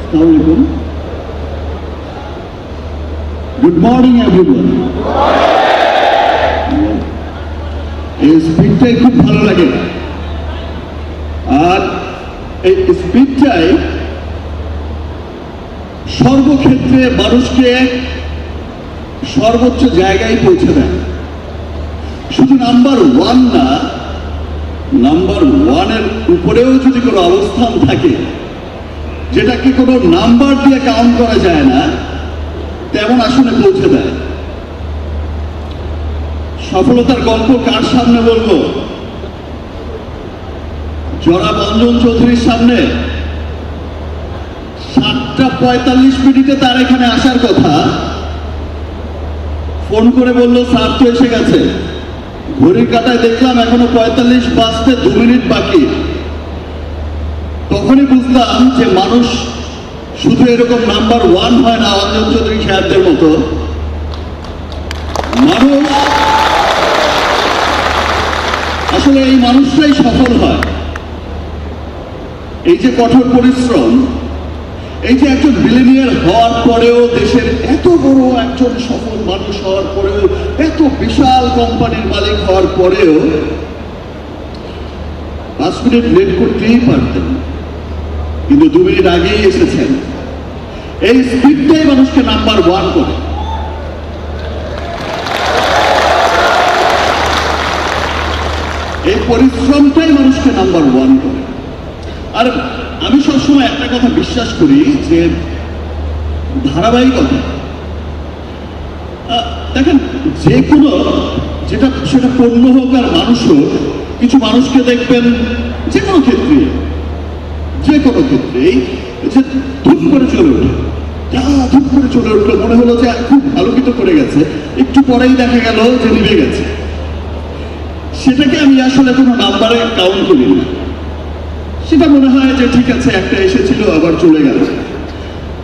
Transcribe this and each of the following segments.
Assalamualaikum. Good morning, everyone. এই স্পিচটাই খুব ভালো লাগে, আর এই স্পিচটাই সর্বক্ষেত্রে মানুষকে সর্বোচ্চ জায়গায় পৌঁছে দেয়। শুধু নাম্বার ওয়ান না, নাম্বার ওয়ানের উপরেও যদি কোনো অবস্থান থাকে যেটাকে কোনো নাম্বার দিয়ে কাউন্ট করা যায় না, তেমন আসলে পৌঁছে দেয়। সফলতার গল্প কার সামনে বলবো? জনাব অঞ্জন চৌধুরীর সামনে। 7:45 তার এখানে আসার কথা, ফোন করে বললো স্যার তো এসে গেছে। ঘড়ির কাঁটায় দেখলাম এখনো 45 বাজতে 2 মিনিট বাকি। তখনই বুঝলাম যে মানুষ শুধু এরকম নাম্বার ওয়ান হয় না অঞ্জন চৌধুরী সাহেবদের মতো। মানুষ আসলে এই মানুষটাই সফল হয়। এই যে কঠোর পরিশ্রম, এই যে একজন বিলিনিয়ার হওয়ার পরেও, দেশের এত বড় একজন সফল মানুষ হওয়ার পরেও, এত বিশাল কোম্পানির মালিক হওয়ার পরেও 5 মিনিট লেট করতেই পারতেন, কিন্তু 2 মিনিট আগেই এসেছেন। এই স্পিডটাই মানুষকে নাম্বার ওয়ান করে। এই পরিশ্রমটাই মানুষকে নাম্বার ওয়ান করে। আর আমি সবসময় একটা কথা বিশ্বাস করি যে ধারাবাহিকতা। দেখেন, যে কোনো সেটা পণ্য হোক আর মানুষ হোক, কিছু মানুষকে দেখবেন যে কোনো ক্ষেত্রেই যে ধূপ করে চলে ওঠে, ধূপ করে চলে উঠলো, মনে হলো যে খুব আলোকিত করে গেছে, একটু পরেই দেখা গেল যে নিভে গেছে। সেটাকে আমি আসলে কোনো নাম্বারে কাউন্ট করি না। সেটা মনে হয় যে ঠিক আছে, একটা এসেছিল আবার চলে গেল।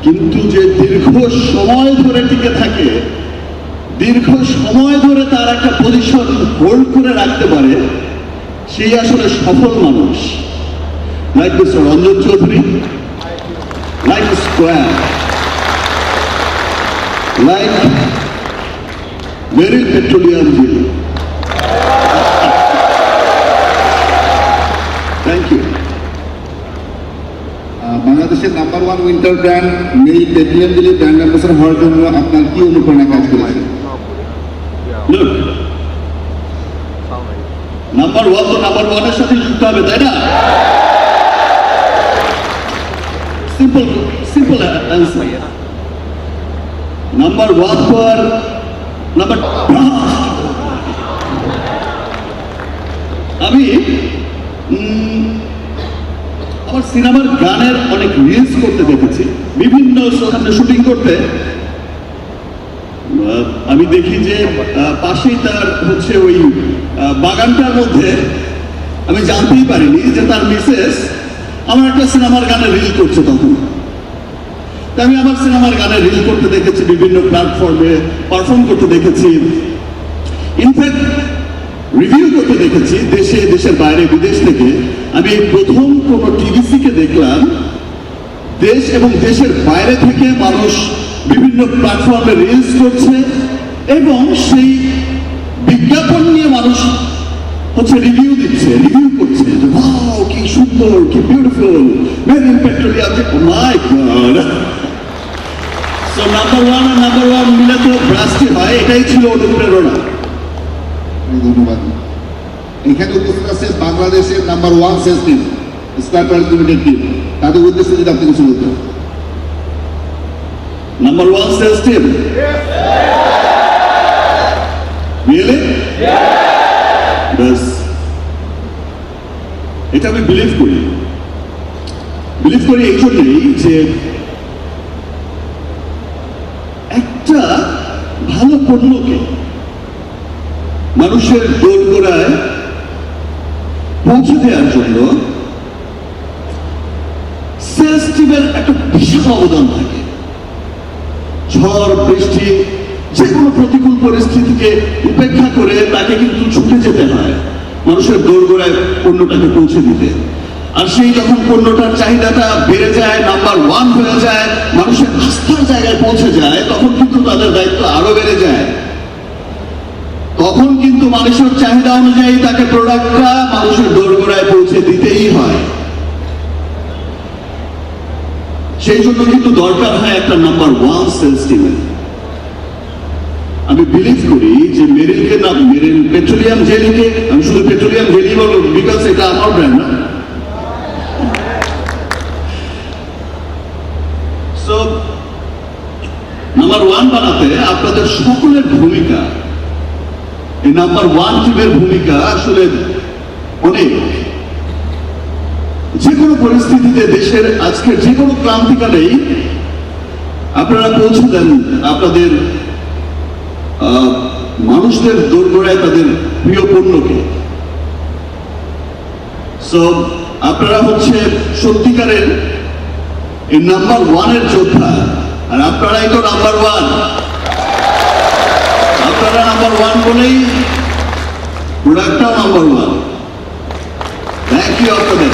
কিন্তু যে দীর্ঘ সময় ধরে টিকে থাকে, দীর্ঘ সময় ধরে তার একটা পজিশন হোল্ড করে রাখতে পারে, সেই আসলে সফল মানুষ। Like mister Anjan Chowdhury, like Square, like Meril petroleum jelly. Thank you. বাংলাদেশের number one winter brand Meril petroleum জিলের ব্র্যান্ড অ্যাম্বাসেডর হওয়ার জন্য আপনার কি অনুপ্রেরণা কাজ করেছে? নাম্বার ওয়ান তো নাম্বার ওয়ানের সাথে যুক্ত হবে, তাই না? Simple answer. নাম্বার ওয়ান পর নাম্বার, আমি আমার সিনেমার গানের অনেক রিলস করতে দেখেছি, বিভিন্ন স্থানে শুটিং করতে। আমি দেখি যে পাশেই তার হচ্ছে ওই বাগানটার মধ্যে, আমি জানতেই পারিনি যে তার মিসেস আমার একটা সিনেমার গানে রিল করছে। তখন আমি আমার সিনেমার গানে রিল করতে দেখেছি, বিভিন্ন প্ল্যাটফর্মে পারফর্ম করতে দেখেছি, ইনফ্যাক্ট রিভিউ করতে দেখেছি দেশে, দেশের বাইরে, বিদেশ থেকে। আমি প্রথম কোনো টিভিসিকে দেখলাম দেশ এবং দেশের বাইরে থেকে মানুষ বিভিন্ন প্ল্যাটফর্মে রিলস করছে, এবং সেই বিজ্ঞাপন নিয়ে মানুষ হচ্ছে রিভিউ দিচ্ছে, রিভিউ করছে যে ওয়াও কি সুন্দর, কি বিউটিফুল, মেরিল পেট্রোলিয়াম। মাই গড! সো নাম্বার ওয়ান মিলে তো ব্রাস্টি হয়। এটাই ছিল অনুপ্রেরণা। ধন্যবাদ। এখানে উপস্থিত আছে বাংলাদেশের number one sales team, Square parent limited team. তাদের উদ্দেশ্যে যদি আপনি কিছু বলতেন। Number one sales team, really? ব্যাস, এটা আমি বিলিভ করি এই জন্যই যে একটা ভালো পণ্যকে মানুষের দোরগোড়ায় পৌঁছে দেওয়ার জন্য সেলস টিমের একটা বিশাল অবদান থাকে। ঝড় বৃষ্টি, যে কোনো প্রতিকূল পরিস্থিতিকে উপেক্ষা করে তাকে কিন্তু ছুটে যেতে হয় মানুষের দোরগোড়ায় পণ্যটাকে পৌঁছে দিতে। আর সেই যখন পণ্যটার চাহিদাটা বেড়ে যায়, নাম্বার ওয়ান হয়ে যায়, মানুষের আস্থার জায়গায় পৌঁছে যায়, তখন কিন্তু তাদের দায়িত্ব আরো বেড়ে যায়। তখন কিন্তু মানুষের চাহিদা অনুযায়ী তাকে প্রোডাক্টটা মানুষের দোরগোড়ায় পৌঁছে দিতেই হয়। সেই জন্য কিন্তু দরকার হয় একটা নাম্বার ওয়ান সেলস টিমের। আমি বিলিভ করি যে মেরিলকে না, মেরিল পেট্রোলিয়াম জেলিকে, আমি শুধু পেট্রোলিয়াম জেলি বলবো বিকজ এটা আমার ব্র্যান্ড না। সো নাম্বার ওয়ান বানাতে আপনাদের সকলের ভূমিকা, এই নাম্বার ওয়ান টিমের ভূমিকা আসলে অনেক। যে কোনো পরিস্থিতিতে দেশের আজকের যে কোনো ক্রান্তিকালেই আপনারা পৌঁছে দেন আপনাদের মানুষদের দোরগোড়ায় তাদের প্রিয় পণ্যকে। সো আপনারা হচ্ছে সত্যিকারের এই নাম্বার ওয়ানের যোদ্ধা, আর আপনারাই তো নাম্বার ওয়ান। আপনারা নাম্বার ওয়ান বলেই প্রোডাক্টটাও নাম্বার ওয়ান। থ্যাংক ইউ আপনাদের।